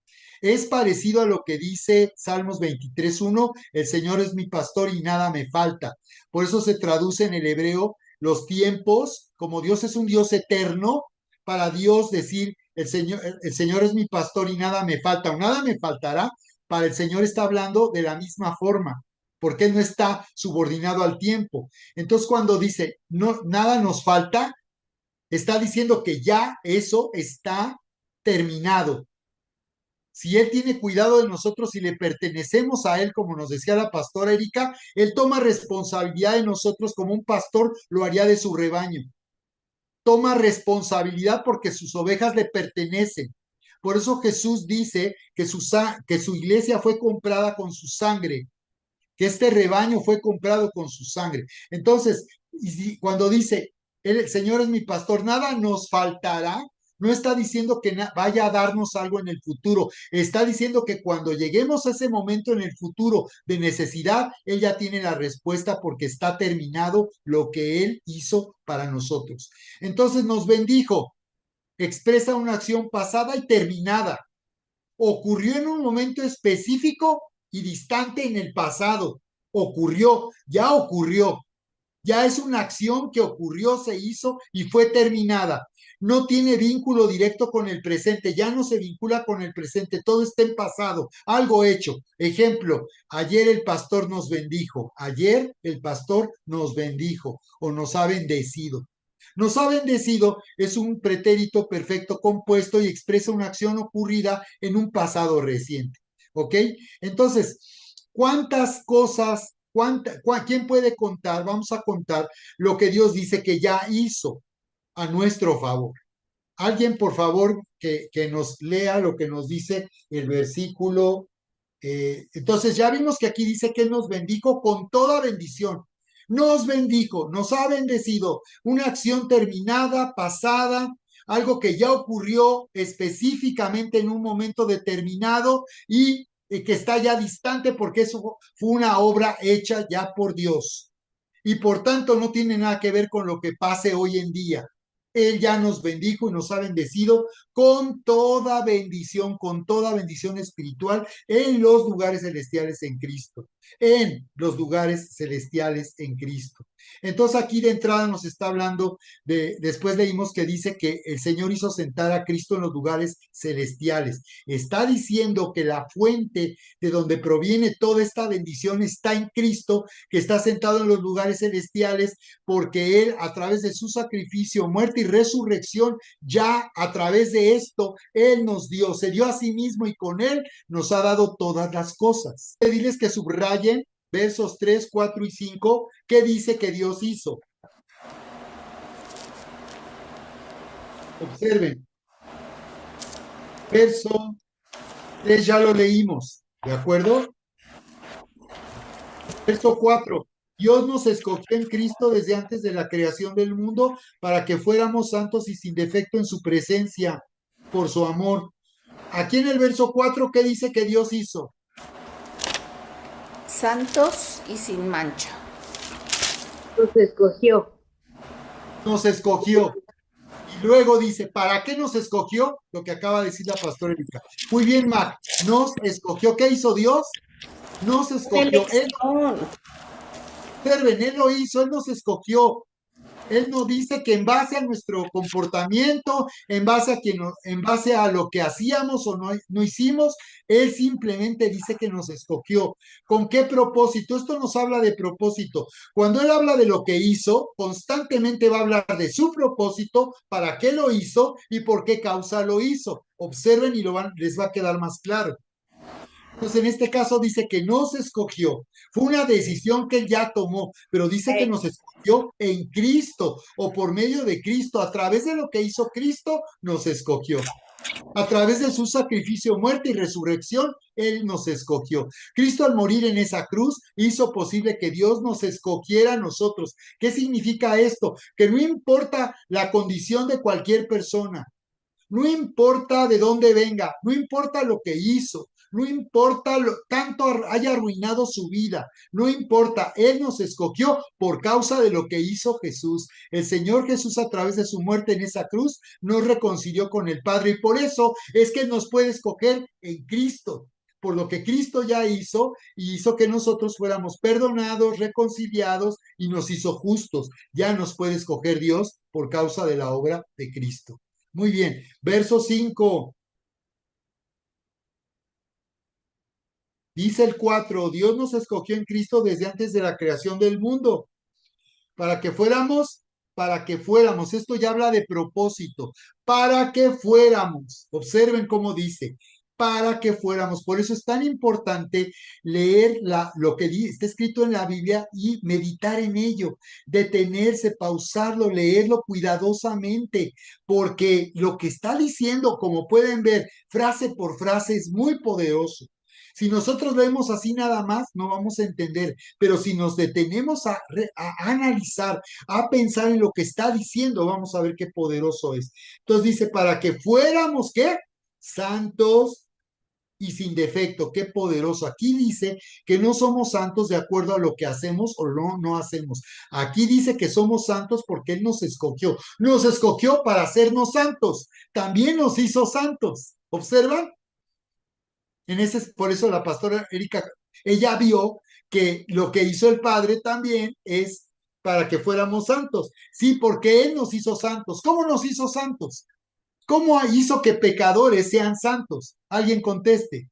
Es parecido a lo que dice Salmos 23:1, el Señor es mi pastor y nada me falta. Por eso se traduce en el hebreo los tiempos, como Dios es un Dios eterno, para Dios decir, el Señor es mi pastor y nada me falta, o nada me faltará, para el Señor está hablando de la misma forma, porque Él no está subordinado al tiempo. Entonces cuando dice, no, nada nos falta, está diciendo que ya eso está terminado. Si Él tiene cuidado de nosotros y le pertenecemos a Él, como nos decía la pastora Erika, Él toma responsabilidad de nosotros como un pastor lo haría de su rebaño. Toma responsabilidad porque sus ovejas le pertenecen. Por eso Jesús dice que su iglesia fue comprada con su sangre, que este rebaño fue comprado con su sangre. Entonces, cuando dice, el Señor es mi pastor, nada nos faltará, no está diciendo que vaya a darnos algo en el futuro, está diciendo que cuando lleguemos a ese momento en el futuro de necesidad, Él ya tiene la respuesta porque está terminado lo que Él hizo para nosotros. Entonces nos bendijo, expresa una acción pasada y terminada. Ocurrió en un momento específico y distante en el pasado. Ocurrió, ya es una acción que ocurrió, se hizo y fue terminada. No tiene vínculo directo con el presente, ya no se vincula con el presente, todo está en pasado, algo hecho. Ejemplo, ayer el pastor nos bendijo, ayer el pastor nos bendijo o nos ha bendecido. Nos ha bendecido es un pretérito perfecto compuesto y expresa una acción ocurrida en un pasado reciente. ¿Ok? Entonces, ¿cuántas cosas, quién puede contar? Vamos a contar lo que Dios dice que ya hizo a nuestro favor. Alguien, por favor, que nos lea lo que nos dice el versículo. Entonces, ya vimos que aquí dice que Él nos bendijo con toda bendición. Nos bendijo, nos ha bendecido. Una acción terminada, pasada, algo que ya ocurrió específicamente en un momento determinado y que está ya distante porque eso fue una obra hecha ya por Dios. Y por tanto no tiene nada que ver con lo que pase hoy en día. Él ya nos bendijo y nos ha bendecido con toda bendición espiritual en los lugares celestiales en Cristo, en los lugares celestiales en Cristo. Entonces aquí de entrada nos está hablando después leímos que dice que el Señor hizo sentar a Cristo en los lugares celestiales. Está diciendo que la fuente de donde proviene toda esta bendición está en Cristo, que está sentado en los lugares celestiales, porque Él a través de su sacrificio, muerte y resurrección, ya a través de esto, Él nos dio, se dio a sí mismo y con Él nos ha dado todas las cosas. Diles que subrayen versos 3, 4 y 5, ¿qué dice que Dios hizo? Observen. Verso Ya lo leímos, ¿de acuerdo? Verso 4. Dios nos escogió en Cristo desde antes de la creación del mundo para que fuéramos santos y sin defecto en su presencia por su amor. Aquí en el verso 4, ¿qué dice que Dios hizo? Santos y sin mancha. Nos escogió. Nos escogió. Y luego dice, ¿para qué nos escogió? Lo que acaba de decir la pastora Erika. Muy bien, Mac. Nos escogió. ¿Qué hizo Dios? Nos escogió. Observen, Él lo hizo, Él nos escogió. Él nos dice que en base a nuestro comportamiento, en base a lo que hacíamos o no hicimos, Él simplemente dice que nos escogió. ¿Con qué propósito? Esto nos habla de propósito. Cuando Él habla de lo que hizo, constantemente va a hablar de su propósito, para qué lo hizo y por qué causa lo hizo. Observen y les va a quedar más claro. Entonces, en este caso dice que nos escogió. Fue una decisión que él ya tomó, pero dice que nos escogió en Cristo o por medio de Cristo. A través de lo que hizo Cristo, nos escogió. A través de su sacrificio, muerte y resurrección, Él nos escogió. Cristo al morir en esa cruz hizo posible que Dios nos escogiera a nosotros. ¿Qué significa esto? Que no importa la condición de cualquier persona, no importa de dónde venga, no importa lo que hizo, no importa tanto haya arruinado su vida, no importa, Él nos escogió por causa de lo que hizo Jesús. El Señor Jesús a través de su muerte en esa cruz nos reconcilió con el Padre y por eso es que nos puede escoger en Cristo. Por lo que Cristo ya hizo, y hizo que nosotros fuéramos perdonados, reconciliados y nos hizo justos. Ya nos puede escoger Dios por causa de la obra de Cristo. Muy bien, verso 5. Dice el 4, Dios nos escogió en Cristo desde antes de la creación del mundo, para que fuéramos, esto ya habla de propósito, para que fuéramos, observen cómo dice, para que fuéramos, por eso es tan importante leer lo que está escrito en la Biblia y meditar en ello, detenerse, pausarlo, leerlo cuidadosamente, porque lo que está diciendo, como pueden ver, frase por frase, es muy poderoso. Si nosotros vemos así nada más, no vamos a entender, pero si nos detenemos a analizar, a pensar en lo que está diciendo, vamos a ver qué poderoso es. Entonces dice, para que fuéramos, ¿qué? Santos y sin defecto, qué poderoso. Aquí dice que no somos santos de acuerdo a lo que hacemos o no hacemos. Aquí dice que somos santos porque Él nos escogió. Nos escogió para hacernos santos. También nos hizo santos. ¿Observan? Por eso la pastora Erika, ella vio que lo que hizo el Padre también es para que fuéramos santos. Sí, porque Él nos hizo santos. ¿Cómo nos hizo santos? ¿Cómo hizo que pecadores sean santos? Alguien conteste.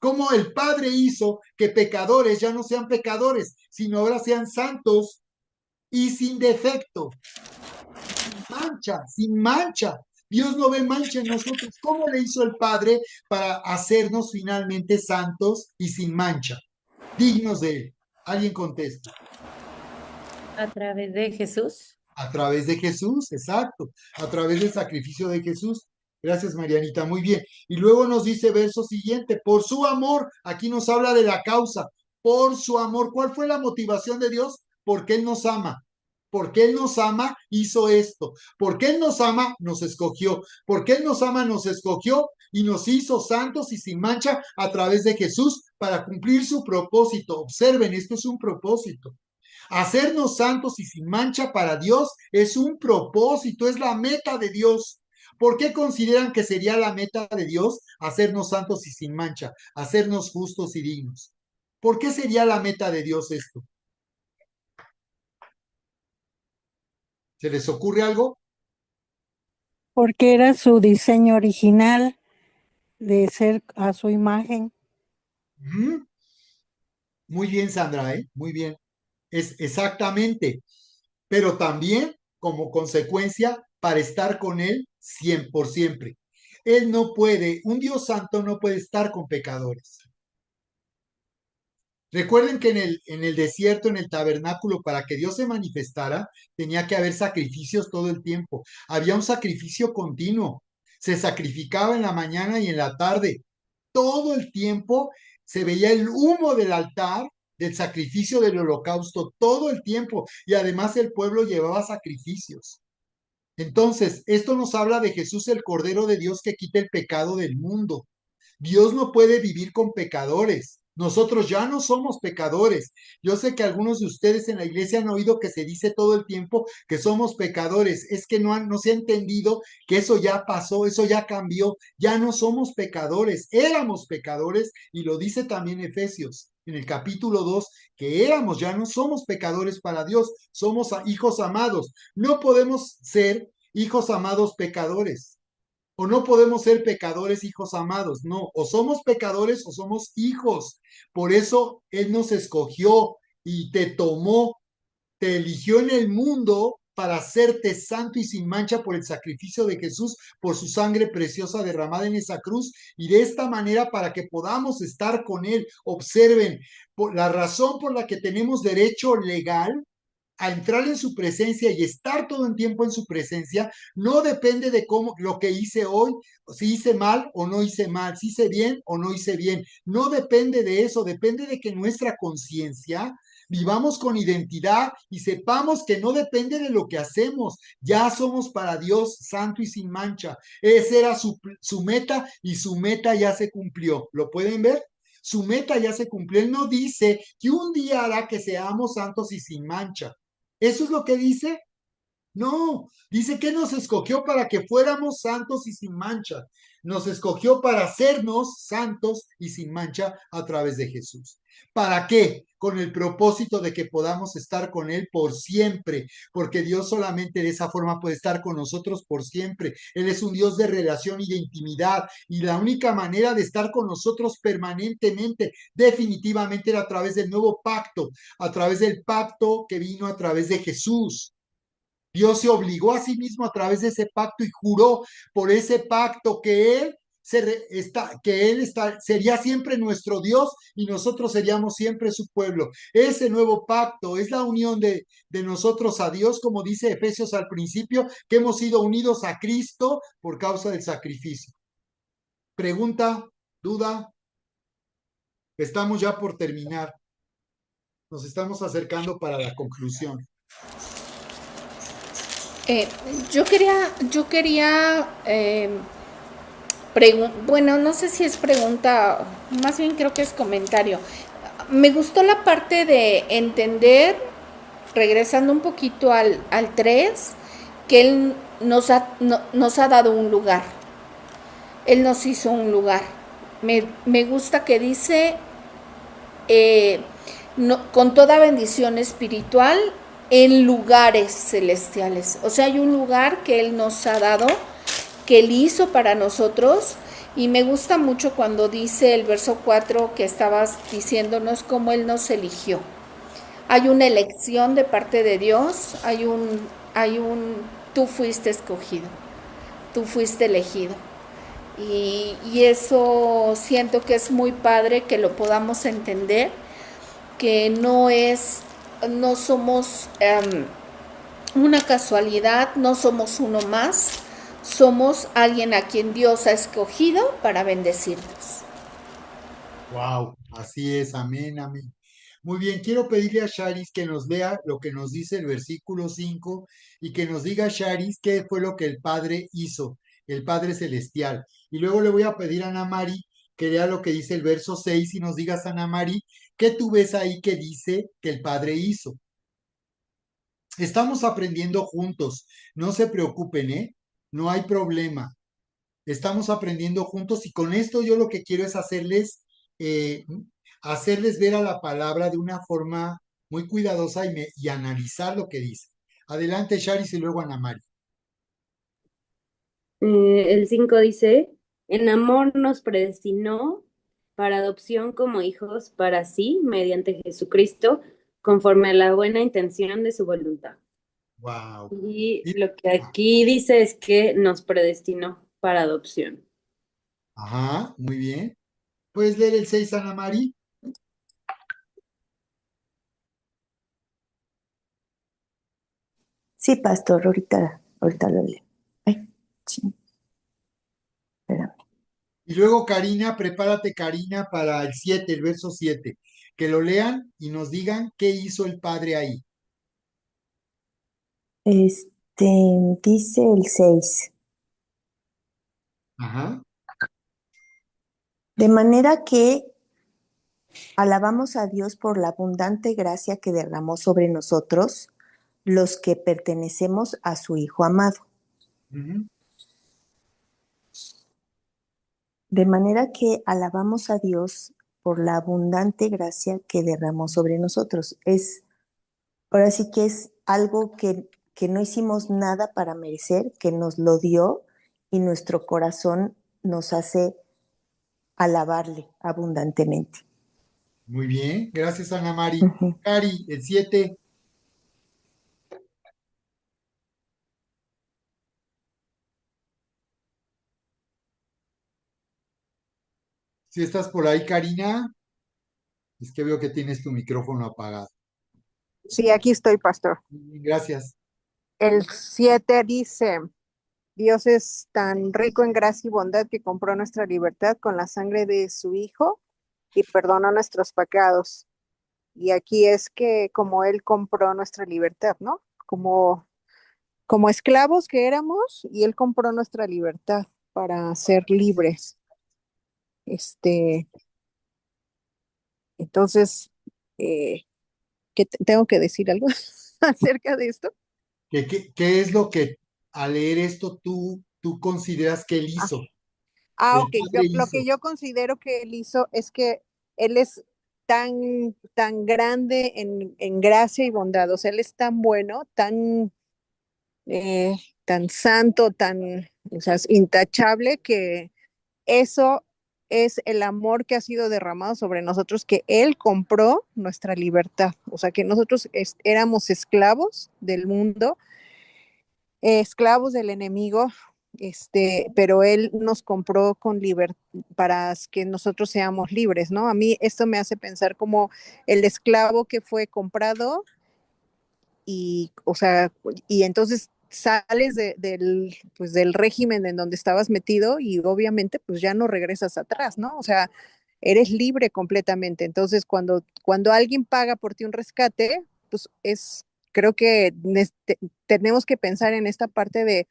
¿Cómo el Padre hizo que pecadores ya no sean pecadores, sino ahora sean santos y sin defecto? Sin mancha, sin mancha. Dios no ve mancha en nosotros. ¿Cómo le hizo el Padre para hacernos finalmente santos y sin mancha? Dignos de Él. Alguien contesta. A través de Jesús. A través de Jesús, exacto. A través del sacrificio de Jesús. Gracias, Marianita. Muy bien. Y luego nos dice verso siguiente, por su amor, aquí nos habla de la causa, por su amor. ¿Cuál fue la motivación de Dios? Porque Él nos ama. Porque Él nos ama, hizo esto. Porque Él nos ama, nos escogió. Porque Él nos ama, nos escogió y nos hizo santos y sin mancha a través de Jesús para cumplir su propósito. Observen, esto es un propósito. Hacernos santos y sin mancha para Dios es un propósito, es la meta de Dios. ¿Por qué consideran que sería la meta de Dios hacernos santos y sin mancha, hacernos justos y dignos? ¿Por qué sería la meta de Dios esto? ¿Se les ocurre algo? Porque era su diseño original de ser a su imagen. Muy bien, Sandra, ¿eh? Muy bien. Es exactamente. Pero también como consecuencia para estar con Él por siempre. Él no puede, un Dios santo no puede estar con pecadores. Recuerden que en el desierto, en el tabernáculo, para que Dios se manifestara, tenía que haber sacrificios todo el tiempo. Había un sacrificio continuo. Se sacrificaba en la mañana y en la tarde. todo el tiempo se veía el humo del altar, del sacrificio del holocausto, todo el tiempo. Y además el pueblo llevaba sacrificios. Entonces, esto nos habla de Jesús, el Cordero de Dios que quita el pecado del mundo. Dios no puede vivir con pecadores. Nosotros ya no somos pecadores. Yo sé que algunos de ustedes en la iglesia han oído que se dice todo el tiempo que somos pecadores. Es que no se ha entendido que eso ya pasó, eso ya cambió. Ya no somos pecadores. Éramos pecadores y lo dice también Efesios en el capítulo 2, que éramos, ya no somos pecadores para Dios. Somos hijos amados. No podemos ser hijos amados pecadores. O no podemos ser pecadores hijos amados, no, o somos pecadores o somos hijos. Por eso Él nos escogió y te tomó, te eligió en el mundo para hacerte santo y sin mancha por el sacrificio de Jesús, por su sangre preciosa derramada en esa cruz, y de esta manera para que podamos estar con Él. Observen, la razón por la que tenemos derecho legal a entrar en su presencia y estar todo el tiempo en su presencia, no depende de cómo lo que hice hoy, si hice mal o no hice mal, si hice bien o no hice bien. No depende de eso, depende de que nuestra conciencia vivamos con identidad y sepamos que no depende de lo que hacemos. Ya somos para Dios santo y sin mancha. Esa era su meta y su meta ya se cumplió. ¿Lo pueden ver? Su meta ya se cumplió. Él no dice que un día hará que seamos santos y sin mancha. ¿Eso es lo que dice? No, dice que nos escogió para que fuéramos santos y sin mancha. Nos escogió para hacernos santos y sin mancha a través de Jesús. ¿Para qué? Con el propósito de que podamos estar con Él por siempre, porque Dios solamente de esa forma puede estar con nosotros por siempre. Él es un Dios de relación y de intimidad, y la única manera de estar con nosotros permanentemente, definitivamente, era a través del nuevo pacto, a través del pacto que vino a través de Jesús. Dios se obligó a sí mismo a través de ese pacto y juró por ese pacto que Él sería siempre nuestro Dios y nosotros seríamos siempre su pueblo. Ese nuevo pacto es la unión de nosotros a Dios, como dice Efesios al principio, que hemos sido unidos a Cristo por causa del sacrificio. Pregunta, duda, estamos ya por terminar. Nos estamos acercando para la conclusión. Yo quería bueno, no sé si es pregunta, más bien creo que es comentario. Me gustó la parte de entender, regresando un poquito al 3, que Él nos ha dado un lugar. Él nos hizo un lugar. Me gusta que dice, con toda bendición espiritual en lugares celestiales. O sea, hay un lugar que Él nos ha dado, que Él hizo para nosotros. Y me gusta mucho cuando dice el verso 4 que estabas diciéndonos cómo Él nos eligió. Hay una elección de parte de Dios, tú fuiste escogido, tú fuiste elegido. Y eso siento que es muy padre que lo podamos entender, que no somos una casualidad, no somos uno más, somos alguien a quien Dios ha escogido para bendecirnos. Wow, así es, amén, amén. Muy bien, quiero pedirle a Charis que nos lea lo que nos dice el versículo 5 y que nos diga, Charis, qué fue lo que el Padre hizo, el Padre Celestial. Y luego le voy a pedir a Ana Mari que lea lo que dice el verso 6 y nos digas, Ana Mari, ¿qué tú ves ahí que dice que el Padre hizo? Estamos aprendiendo juntos, no se preocupen, ¿eh? No hay problema. Estamos aprendiendo juntos y con esto yo lo que quiero es eh, hacerles ver a la palabra de una forma muy cuidadosa y analizar lo que dice. Adelante, Charis, y luego Ana Mari. El 5 dice, en amor nos predestinó para adopción como hijos para sí, mediante Jesucristo, conforme a la buena intención de su voluntad. Wow. Y lo que aquí dice es que nos predestinó para adopción. Ajá, muy bien. ¿Puedes leer el 6, Ana Mari? Sí, pastor, ahorita lo leo. Ay, sí, espérame. Y luego Karina, prepárate Karina para el 7, el verso 7. Que lo lean y nos digan qué hizo el Padre ahí. Este, dice el 6. Ajá. De manera que alabamos a Dios por la abundante gracia que derramó sobre nosotros, los que pertenecemos a su Hijo amado. Ujú. De manera que alabamos a Dios por la abundante gracia que derramó sobre nosotros. Ahora sí que es algo que no hicimos nada para merecer, que nos lo dio y nuestro corazón nos hace alabarle abundantemente. Muy bien, gracias Ana Mari. Ujú. Cari, el 7. Si estás por ahí, Karina, es que veo que tienes tu micrófono apagado. Sí, aquí estoy, pastor. Gracias. El 7 dice, Dios es tan rico en gracia y bondad que compró nuestra libertad con la sangre de su Hijo y perdonó nuestros pecados. Y aquí es que como Él compró nuestra libertad, ¿no? Como esclavos que éramos, y Él compró nuestra libertad para ser libres. Entonces, eh, tengo que decir algo acerca de esto? ¿Qué es lo que al leer esto tú consideras que él Ah, hizo? ok. El Padre Lo que hizo. yo considero que Él hizo es que Él es tan grande en gracia y bondad. O sea, Él es tan bueno, eh, tan santo, o sea, es intachable, que eso es el amor que ha sido derramado sobre nosotros, que Él compró nuestra libertad. O sea, que nosotros éramos esclavos del mundo, esclavos del enemigo, pero Él nos compró con libertad para que nosotros seamos libres, ¿no? A mí esto me hace pensar como el esclavo que fue comprado y, o sea, y entonces sales pues, del régimen en donde estabas metido y obviamente pues ya no regresas atrás, ¿no? O sea, eres libre completamente. Entonces, cuando alguien paga por ti un rescate, pues creo que tenemos que pensar en esta parte de,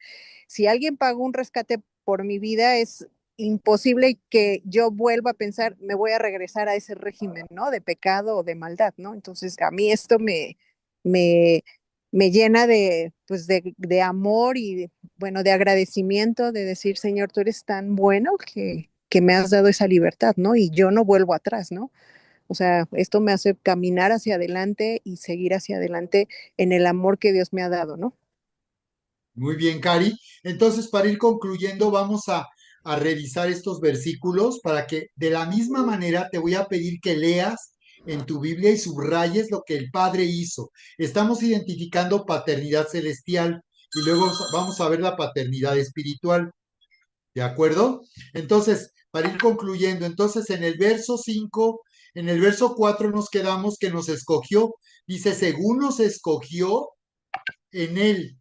si alguien pagó un rescate por mi vida, es imposible que yo vuelva a pensar, me voy a regresar a ese régimen, ¿no? De pecado o de maldad, ¿no? Entonces, a mí esto me, me llena pues de amor y, bueno, de agradecimiento, de decir, Señor, tú eres tan bueno que me has dado esa libertad, ¿no? Y yo no vuelvo atrás, ¿no? O sea, esto me hace caminar hacia adelante y seguir hacia adelante en el amor que Dios me ha dado, ¿no? Muy bien, Cari. Entonces, para ir concluyendo, vamos a revisar estos versículos para que de la misma manera te voy a pedir que leas en tu Biblia y subrayes lo que el Padre hizo. Estamos identificando paternidad celestial y luego vamos a ver la paternidad espiritual. ¿De acuerdo? Entonces, para ir concluyendo, entonces en el verso 5, en el verso 4 nos quedamos que nos escogió. Dice, según nos escogió en él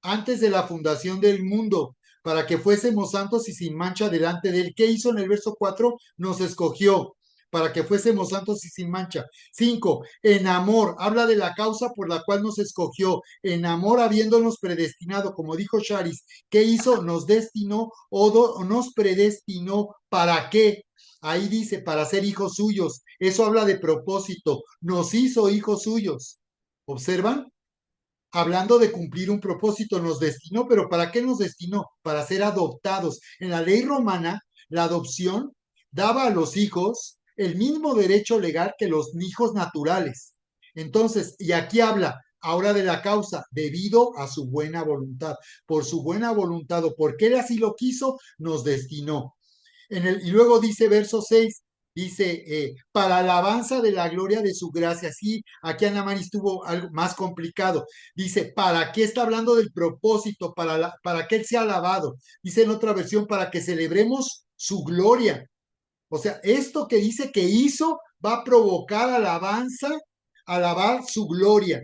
antes de la fundación del mundo, para que fuésemos santos y sin mancha delante de él. ¿Qué hizo en el verso 4? Nos escogió para que fuésemos santos y sin mancha. 5. En amor, habla de la causa por la cual nos escogió, en amor habiéndonos predestinado, como dijo Charis. ¿Qué hizo? Nos destinó o nos predestinó. ¿Para qué? Ahí dice, para ser hijos suyos. Eso habla de propósito. Nos hizo hijos suyos. ¿Observan? Hablando de cumplir un propósito, nos destinó, pero ¿para qué nos destinó? Para ser adoptados. En la ley romana, la adopción daba a los hijos el mismo derecho legal que los hijos naturales. Entonces, y aquí habla ahora de la causa, debido a su buena voluntad. Por su buena voluntad, o porque él así lo quiso, nos destinó. Y luego dice verso 6, dice, para alabanza de la gloria de su gracia. Sí, aquí Ana María estuvo algo más complicado. Dice, ¿para qué está hablando del propósito? Para que Él sea alabado. Dice en otra versión, para que celebremos su gloria. O sea, esto que dice que hizo va a provocar alabanza, alabar su gloria.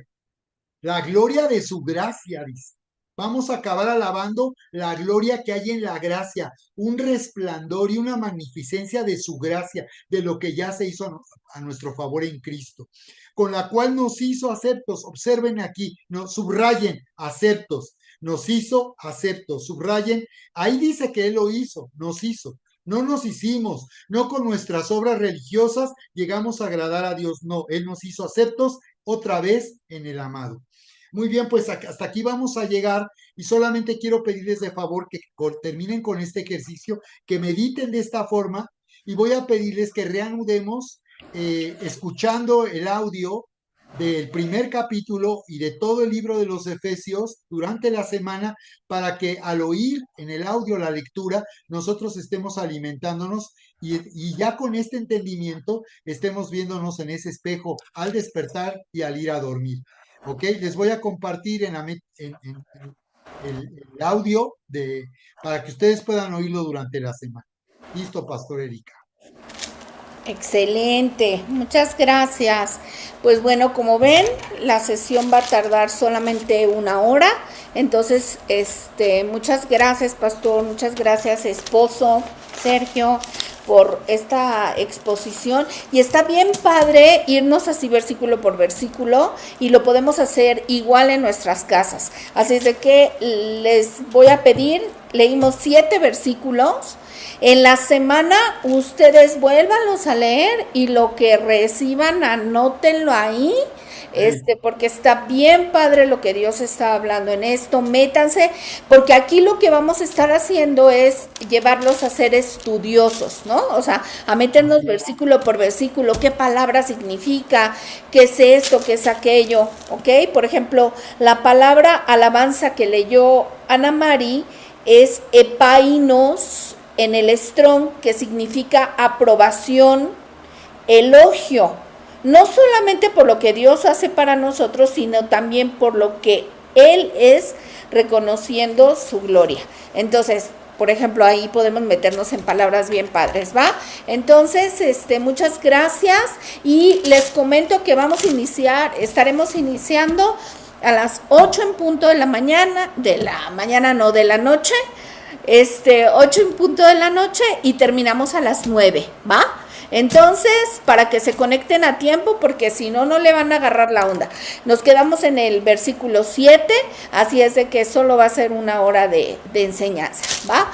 La gloria de su gracia, dice. Vamos a acabar alabando la gloria que hay en la gracia, un resplandor y una magnificencia de su gracia, de lo que ya se hizo a nuestro favor en Cristo, con la cual nos hizo aceptos. Observen aquí, no, subrayen, aceptos. Nos hizo aceptos, subrayen. Ahí dice que Él lo hizo, nos hizo. No nos hicimos, no con nuestras obras religiosas llegamos a agradar a Dios, no, Él nos hizo aceptos otra vez en el amado. Muy bien, pues hasta aquí vamos a llegar y solamente quiero pedirles de favor que terminen con este ejercicio, que mediten de esta forma y voy a pedirles que reanudemos escuchando el audio del primer capítulo y de todo el libro de los Efesios durante la semana para que al oír en el audio la lectura nosotros estemos alimentándonos y ya con este entendimiento estemos viéndonos en ese espejo al despertar y al ir a dormir. ¿Ok? Les voy a compartir en el audio para que ustedes puedan oírlo durante la semana. Listo, Pastor Erika. Excelente, muchas gracias. Pues bueno, como ven, la sesión va a tardar solamente 1 hora. Entonces, muchas gracias, Pastor, muchas gracias, esposo Sergio, por esta exposición. Y está bien padre irnos así versículo por versículo y lo podemos hacer igual en nuestras casas. Así es de que les voy a pedir, leímos 7 versículos. En la semana ustedes vuélvanlos a leer y lo que reciban anótenlo ahí, porque está bien padre lo que Dios está hablando en esto. Métanse, porque aquí lo que vamos a estar haciendo es llevarlos a ser estudiosos, ¿no? O sea, a meternos versículo por versículo, qué palabra significa, qué es esto, qué es aquello, ¿ok? Por ejemplo, la palabra alabanza que leyó Ana Mari es epainos en el Strong, que significa aprobación, elogio, no solamente por lo que Dios hace para nosotros, sino también por lo que Él es, reconociendo su gloria. Entonces, por ejemplo, ahí podemos meternos en palabras bien padres, ¿va? Entonces, muchas gracias y les comento que estaremos iniciando a las 8 en punto de la mañana, de la noche, 8 en punto de la noche y terminamos a las 9, ¿va? Entonces, para que se conecten a tiempo, porque si no, no le van a agarrar la onda. Nos quedamos en el versículo 7, así es de que solo va a ser 1 hora de enseñanza, ¿va?